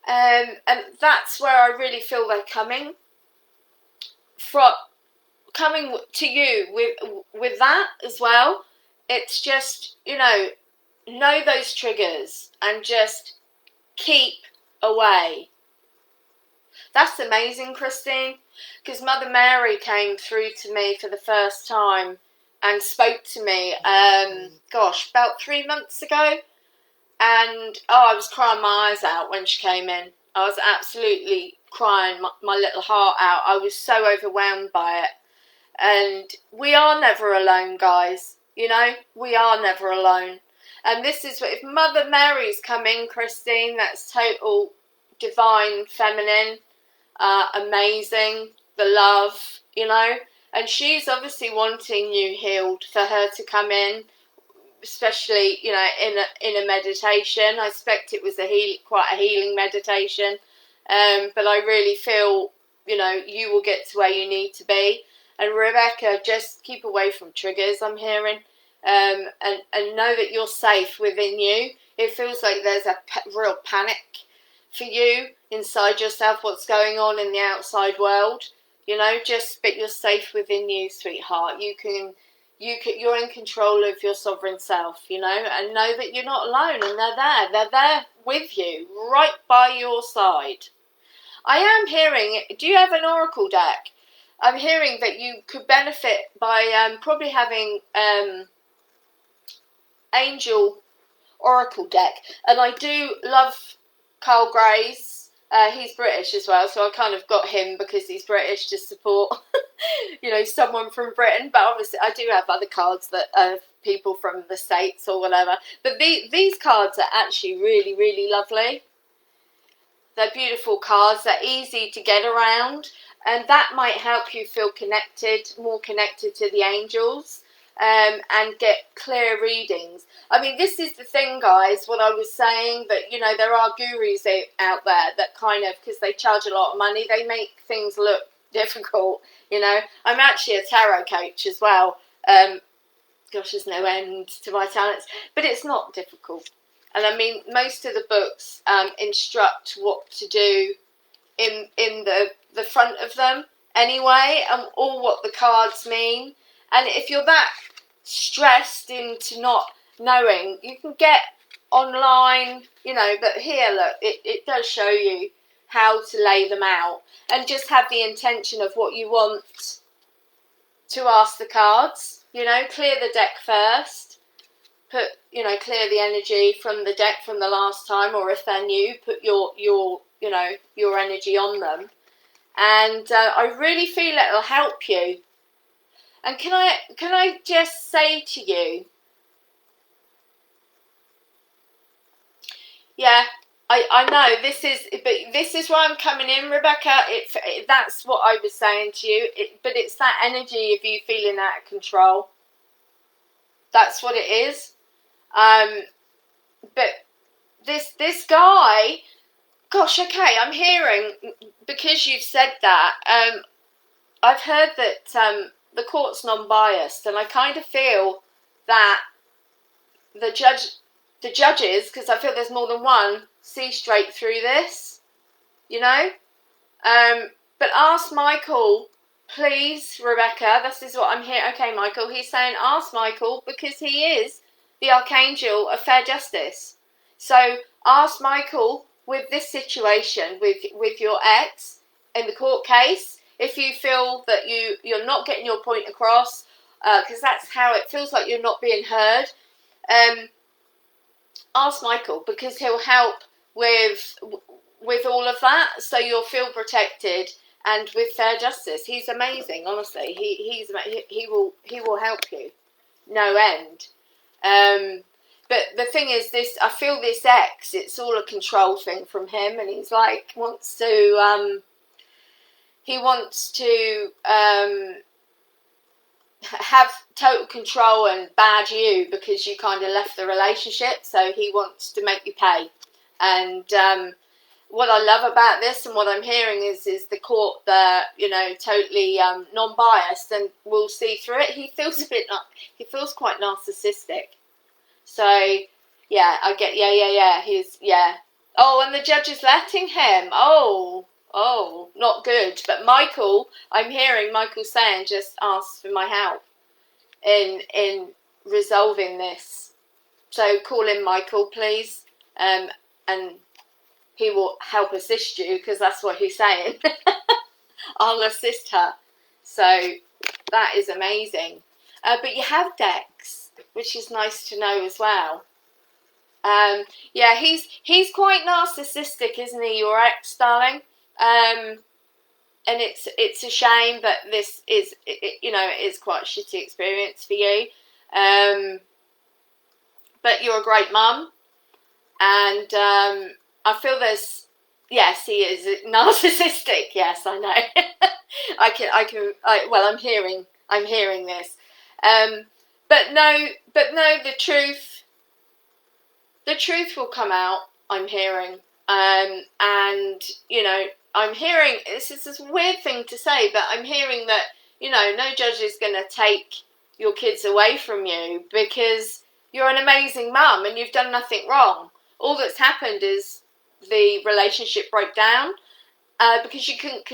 A: and that's where I really feel they're coming to you with that as well. It's just, you know those triggers and just keep away. That's amazing, Christine, because Mother Mary came through to me for the first time and spoke to me, about 3 months ago. And, I was crying my eyes out when she came in. I was absolutely crying my little heart out. I was so overwhelmed by it. And we are never alone, guys. You know, we are never alone. And this is what, if Mother Mary's come in, Christine, that's total divine feminine, amazing, the love, you know. And she's obviously wanting you healed for her to come in, especially, you know, in a meditation. I expect it was quite a healing meditation, but I really feel, you know, you will get to where you need to be. And Rebecca, just keep away from triggers, I'm hearing, and know that you're safe within you. It feels like there's a real panic for you inside yourself, what's going on in the outside world, you know, but you're safe within you, sweetheart. You're in control of your sovereign self, you know, and know that you're not alone, and they're there with you, right by your side. I am hearing, do you have an oracle deck? I'm hearing that you could benefit by probably having angel oracle deck. And I do love Carl Gray's. He's British as well, so I kind of got him because he's British to support, you know, someone from Britain. But obviously I do have other cards that are people from the States or whatever. But these cards are actually really, really lovely. They're beautiful cards. They're easy to get around. And that might help you feel more connected to the angels, and get clear readings. I mean, this is the thing, guys, what I was saying, that, you know, there are gurus out there that kind of, because they charge a lot of money, they make things look difficult, you know. I'm actually a tarot coach as well. Gosh, there's no end to my talents, but it's not difficult. And I mean, most of the books instruct what to do in the front of them anyway, and all what the cards mean. And if you're that stressed into not knowing, you can get online, you know, but here, look, it does show you how to lay them out, and just have the intention of what you want to ask the cards, you know. Clear the deck first, clear the energy from the deck from the last time, or if they're new, put your energy on them. And I really feel it'll help you. And can I just say to you, yeah, I know this is why I'm coming in, Rebecca. That's what I was saying to you. But it's that energy of you feeling out of control. That's what it is. But this guy, gosh, okay, I'm hearing, because you've said that, I've heard that the court's non-biased, and I kind of feel that the judges, because I feel there's more than one, see straight through this, you know. But ask Michael, please, Rebecca. This is what I'm hearing. Okay, Michael, he's saying ask Michael, because he is the archangel of fair justice. So ask Michael with this situation with your ex in the court case, if you feel that you're not getting your point across, because that's how it feels like you're not being heard. Ask Michael, because he'll help with all of that, so you'll feel protected and with fair justice. He's amazing, honestly. He will help you, no end. but the thing is, I feel this ex, it's all a control thing from him, and he's like he wants to have total control and badge you because you kind of left the relationship, so he wants to make you pay. And what I love about this and what I'm hearing is the court, totally non-biased and will see through it. He feels he feels quite narcissistic. So yeah, I get, Oh, and the judge is letting him. Oh, not good. But Michael, I'm hearing Michael saying, just ask for my help in resolving this. So call in Michael, please, and he will help assist you, because that's what he's saying. I'll assist her. So that is amazing. But you have Dex, which is nice to know as well. Yeah, he's quite narcissistic, isn't he, your ex, darling? And it's a shame, but this is, it is quite a shitty experience for you. But you're a great mum, and I feel there's, yes, he is narcissistic. Yes, I know. I'm hearing this. But no, the truth will come out. I'm hearing, and I'm hearing, this is this weird thing to say, but I'm hearing that no judge is going to take your kids away from you, because you're an amazing mum and you've done nothing wrong. All that's happened is the relationship broke down because you couldn't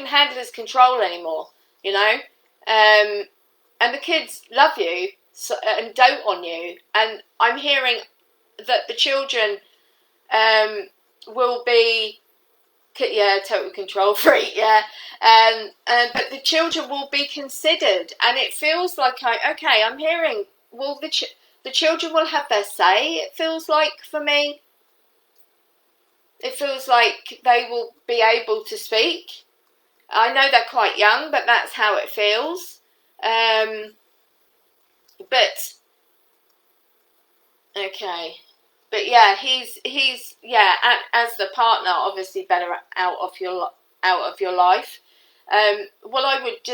A: handle his control anymore, and the kids love you and dote on you. And I'm hearing that the children will be, total control freak, but the children will be considered, and it feels like I'm hearing, well, the children will have their say. It feels like, for me, it feels like they will be able to speak. I know they're quite young, but that's how it feels. But okay, but yeah, he's as the partner, obviously better out of your life. What I would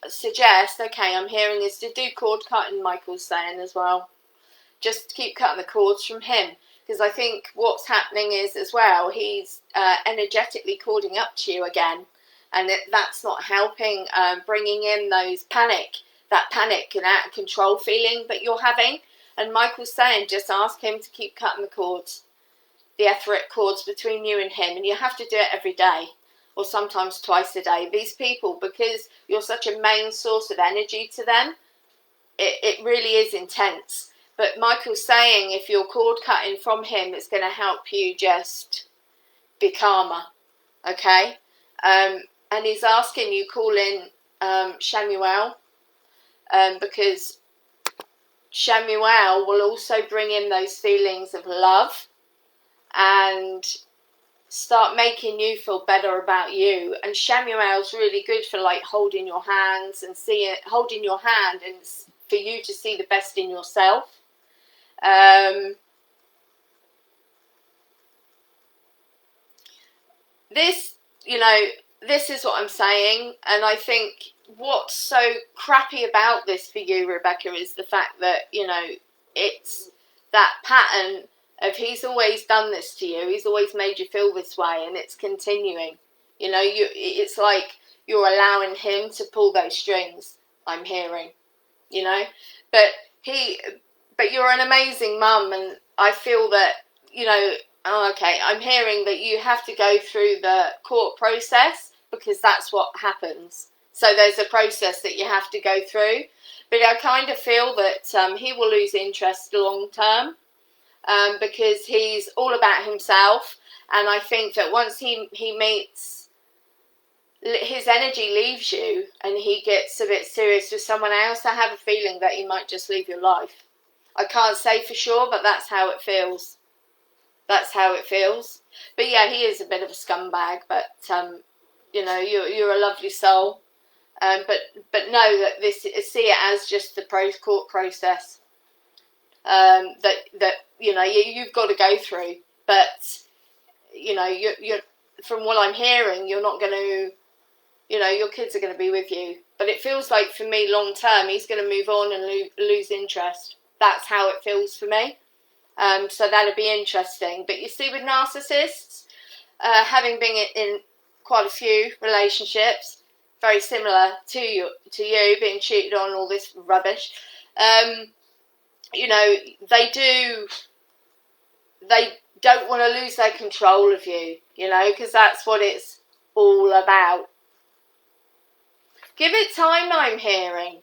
A: suggest, okay, I'm hearing, is to do cord cutting. Michael's saying as well, just keep cutting the cords from him, because I think what's happening is, as well, he's energetically cording up to you again, and that's not helping, bringing in that panic and out of control feeling that you're having. And Michael's saying, just ask him to keep cutting the cords, the etheric cords between you and him, and you have to do it every day, or sometimes twice a day. These people, because you're such a main source of energy to them, it really is intense. But Michael's saying, if you're cord cutting from him, it's going to help you just be calmer, okay? And he's asking you call in Shamuel, because Shamuel will also bring in those feelings of love and start making you feel better about you. And Shamuel's really good for, like, holding your hands and holding your hand, and for you to see the best in yourself. This is what I'm saying, and I think what's so crappy about this for you, Rebecca, is the fact that, it's that pattern of, he's always done this to you, he's always made you feel this way, and it's continuing. It's like you're allowing him to pull those strings, I'm hearing, but you're an amazing mum, and I feel that, I'm hearing that you have to go through the court process, because that's what happens. So there's a process that you have to go through. But I kind of feel that he will lose interest long term, because he's all about himself. And I think that once he meets, his energy leaves you and he gets a bit serious with someone else, I have a feeling that he might just leave your life. I can't say for sure, but that's how it feels. That's how it feels. But yeah, he is a bit of a scumbag, but you're a lovely soul. But know that see it as just the court process. that you know you've got to go through. But you know, you're from what I'm hearing, you're not going to, you know, your kids are going to be with you. But it feels like for me, long term, he's going to move on and lose interest. That's how it feels for me. So that'll be interesting. But you see, with narcissists, having been in quite a few relationships, very similar to you being cheated on, all this rubbish. You know, they don't want to lose their control of you, you know, because that's what it's all about. Give it time, I'm hearing.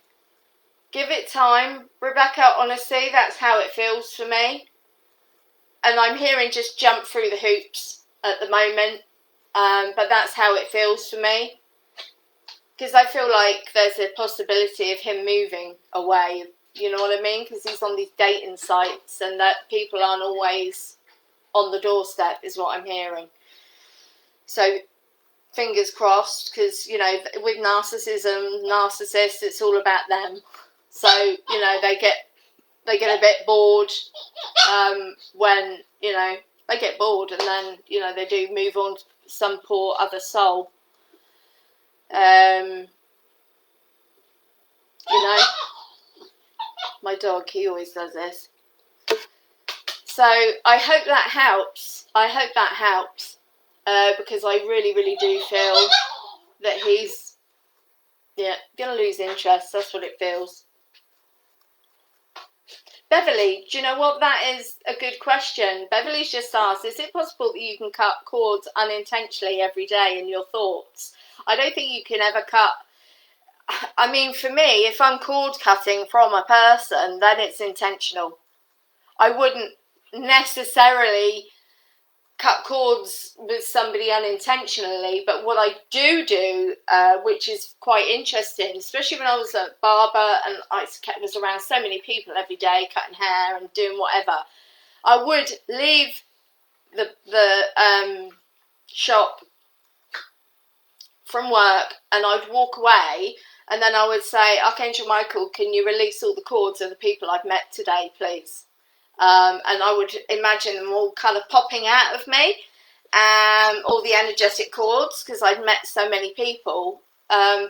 A: Give it time. Rebecca, honestly, that's how it feels for me. And I'm hearing just jump through the hoops at the moment. But that's how it feels for me. Because I feel like there's a possibility of him moving away. You know what I mean? Because he's on these dating sites and that people aren't always on the doorstep is what I'm hearing. So fingers crossed, because, you know, with narcissists, it's all about them. So, you know, they get a bit bored when, you know, they get bored and then, you know, they do move on to some poor other soul. You know, my dog, he always does this. So I hope that helps. Because I really, really do feel that he's, going to lose interest. That's what it feels. Beverly, do you know what? That is a good question. Beverly's just asked, is it possible that you can cut cords unintentionally every day in your thoughts? I don't think you can ever cut. I mean, for me, if I'm cord cutting from a person, then it's intentional. I wouldn't necessarily cut cords with somebody unintentionally, but what I do, which is quite interesting, especially when I was a barber and I was around so many people every day cutting hair and doing whatever, I would leave the shop from work and I'd walk away, and then I would say, Archangel Michael, can you release all the cords of the people I've met today, please? And I would imagine them all kind of popping out of me, all the energetic cords, because I'd met so many people,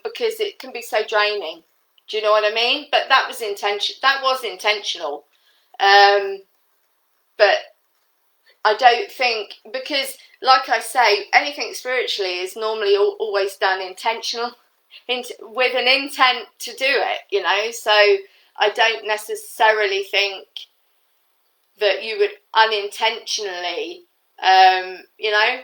A: because it can be so draining. Do you know what I mean? But that was intentional. But I don't think, because like I say, anything spiritually is normally always done with an intent to do it, you know, so I don't necessarily think that you would unintentionally, you know,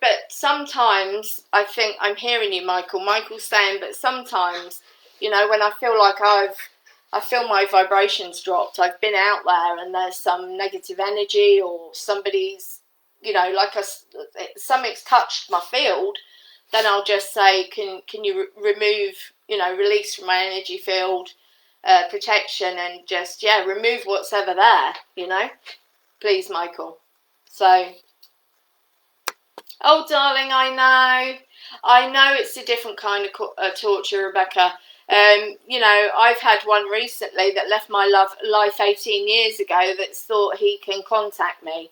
A: but sometimes I think I'm hearing you, Michael's saying, but sometimes, you know, when I feel like I feel my vibrations dropped, I've been out there and there's some negative energy or somebody's, you know, like something's touched my field, then I'll just say, can you remove, you know, release from my energy field, protection, and just, remove what's ever there, you know, please, Michael. So, oh, darling, I know it's a different kind of torture, Rebecca. You know, I've had one recently that left my life 18 years ago that's thought he can contact me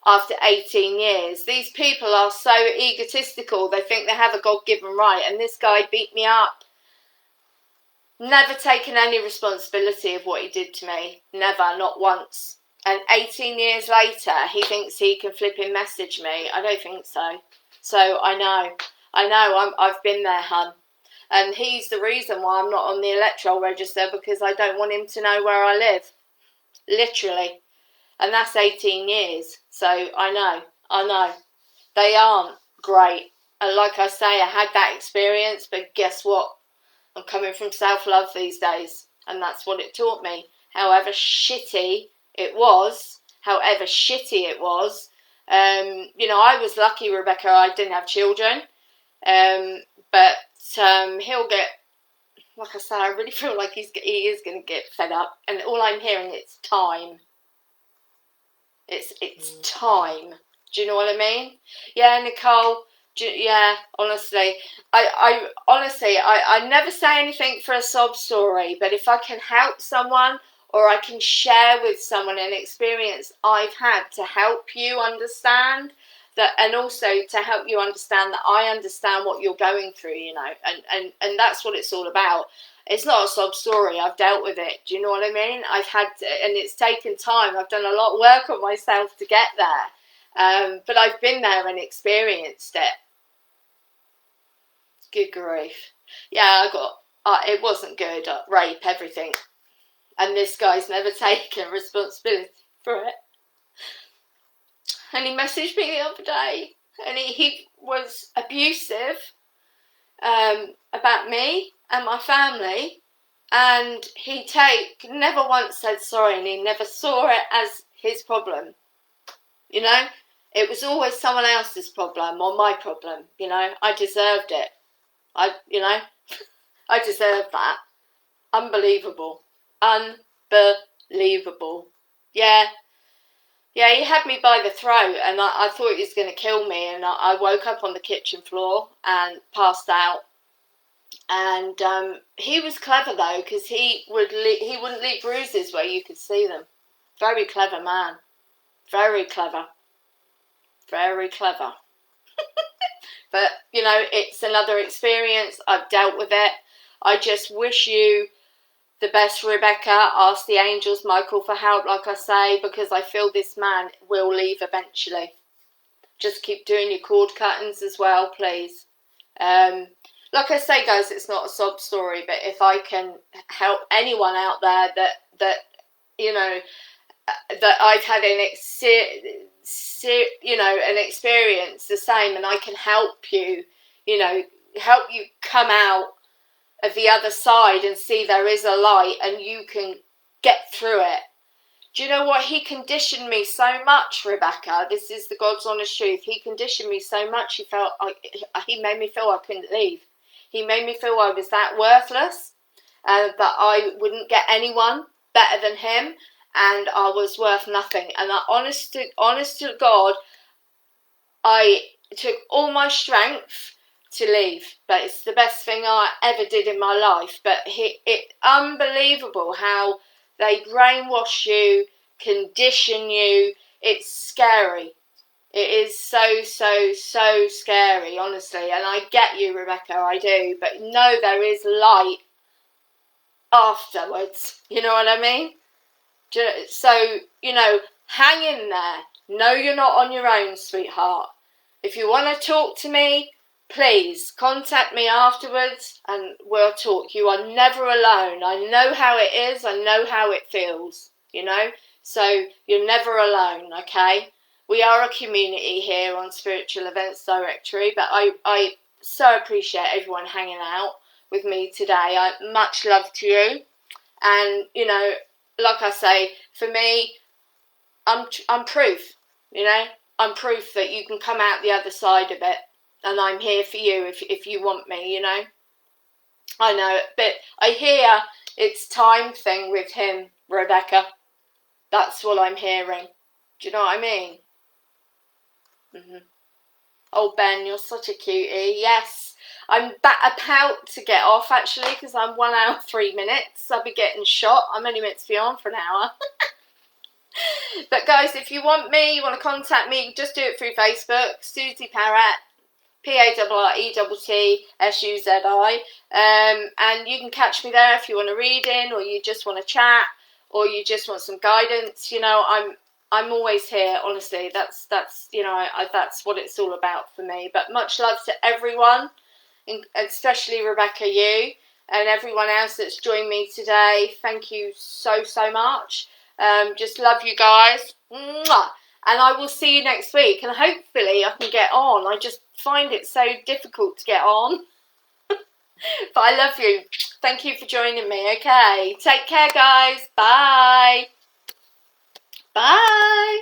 A: after 18 years. These people are so egotistical. They think they have a God-given right. And this guy beat me up. Never taken any responsibility of what he did to me. Never, not once. And 18 years later, he thinks he can flipping message me. I don't think so. So I know, I've been there, hun. And he's the reason why I'm not on the electoral register, because I don't want him to know where I live. Literally. And that's 18 years. So I know. They aren't great. And like I say, I had that experience, but guess what? I'm coming from self-love these days. And that's what it taught me. However shitty it was, you know, I was lucky, Rebecca, I didn't have children. But he'll get, like I say, I really feel like he is going to get fed up. And all I'm hearing, it's time. It's time. Do you know what I mean? Yeah, Nicole. Honestly, I never say anything for a sob story. But if I can help someone, or I can share with someone an experience I've had to help you understand that, and also to help you understand that I understand what you're going through, you know, and that's what it's all about. It's not a sob story. I've dealt with it. Do you know what I mean? I've had to, and it's taken time. I've done a lot of work on myself to get there. But I've been there and experienced it. Good grief. Yeah, it wasn't good. Rape, everything. And this guy's never taken responsibility for it. And he messaged me the other day, and he was abusive about me and my family, and he never once said sorry, and he never saw it as his problem. You know, it was always someone else's problem or my problem. You know, I deserved it. I deserved that. Unbelievable. Unbelievable. Yeah, he had me by the throat, and I thought he was going to kill me, and I woke up on the kitchen floor and passed out. And he was clever though, because he wouldn't leave bruises where you could see them. Very clever man. Very clever. Very clever. But, you know, it's another experience. I've dealt with it. I just wish you the best, Rebecca. Ask the angels, Michael, for help, like I say, because I feel this man will leave eventually. Just keep doing your cord cuttings as well, please. Like I say, guys, it's not a sob story, but if I can help anyone out there that you know, that I've had an experience the same, and I can help you, you know, help you come out of the other side and see there is a light and you can get through it. Do you know what? He conditioned me so much, Rebecca. This is the God's honest truth. He conditioned me so much. He made me feel I couldn't leave. He made me feel I was that worthless, that I wouldn't get anyone better than him, and I was worth nothing. And honest to God, I took all my strength to leave, but it's the best thing I ever did in my life. But it's unbelievable how they brainwash you, condition you. It's scary. It is so scary, honestly. And I get you, Rebecca, I do. But no, there is light afterwards. You know what I mean? So, you know, hang in there. No, you're not on your own, sweetheart. If you want to talk to me, please contact me afterwards and we'll talk. You are never alone. I know how it is. I know how it feels, you know. So you're never alone, okay? We are a community here on Spiritual Events Directory, but I so appreciate everyone hanging out with me today. Much love to you. And, you know, like I say, for me, I'm proof, you know. I'm proof that you can come out the other side of it. And I'm here for you if you want me, you know. I know, but I hear it's time thing with him, Rebecca. That's what I'm hearing. Do you know what I mean? Oh, Ben, you're such a cutie. Yes, I'm about to get off, actually, because I'm 1 hour, 3 minutes. I'll be getting shot. I'm only meant to be on for an hour. But, guys, if you want me, you want to contact me, just do it through Facebook. Suzi Parrett. Parrett, Suzi. And you can catch me there if you want a reading, or you just want to chat, or you just want some guidance. You know, I'm always here, honestly. That's you know, that's what it's all about for me. But much love to everyone, especially Rebecca, you, and everyone else that's joined me today. Thank you so much. Just love you guys. Mwah! And I will see you next week, and hopefully I can get on. I just find it so difficult to get on. But I love you. Thank you for joining me, okay? Take care, guys. Bye. Bye.